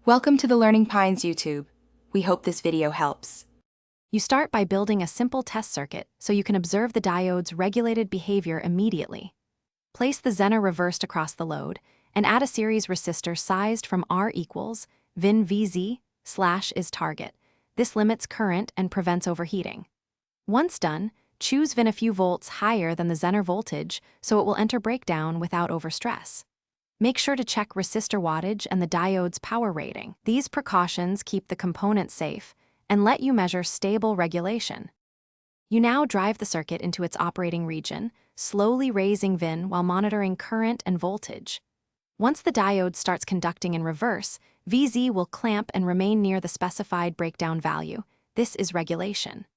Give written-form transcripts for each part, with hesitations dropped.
Welcome to the Learning Pines YouTube. We hope this video helps. You start by building a simple test circuit so you can observe the diode's regulated behavior immediately. Place the Zener reversed across the load and add a series resistor sized from R equals VIN VZ / is target. This limits current and prevents overheating. Once done, choose VIN a few volts higher than the Zener voltage so it will enter breakdown without overstress. Make sure to check resistor wattage and the diode's power rating. These precautions keep the component safe and let you measure stable regulation. You now drive the circuit into its operating region, slowly raising VIN while monitoring current and voltage. Once the diode starts conducting in reverse, VZ will clamp and remain near the specified breakdown value. This is regulation.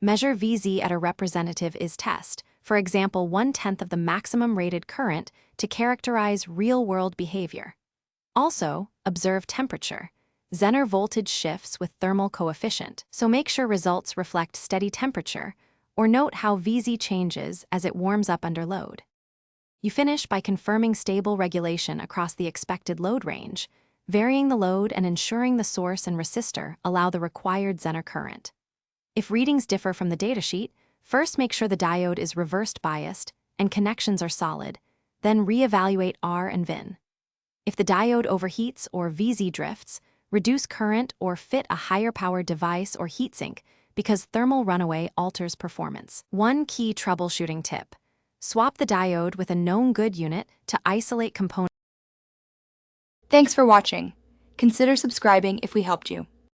Measure VZ at a representative is test, for example 1/10 of the maximum rated current, to characterize real-world behavior. Also, observe temperature. Zener voltage shifts with thermal coefficient, so make sure results reflect steady temperature, or note how VZ changes as it warms up under load. You finish by confirming stable regulation across the expected load range. Varying the load and ensuring the source and resistor allow the required Zener current. If readings differ from the datasheet, first make sure the diode is reversed biased and connections are solid, then re-evaluate R and VIN. If the diode overheats or VZ drifts, reduce current or fit a higher power device or heatsink because thermal runaway alters performance. One key troubleshooting tip: swap the diode with a known good unit to isolate components. Thanks for watching. Consider subscribing if we helped you.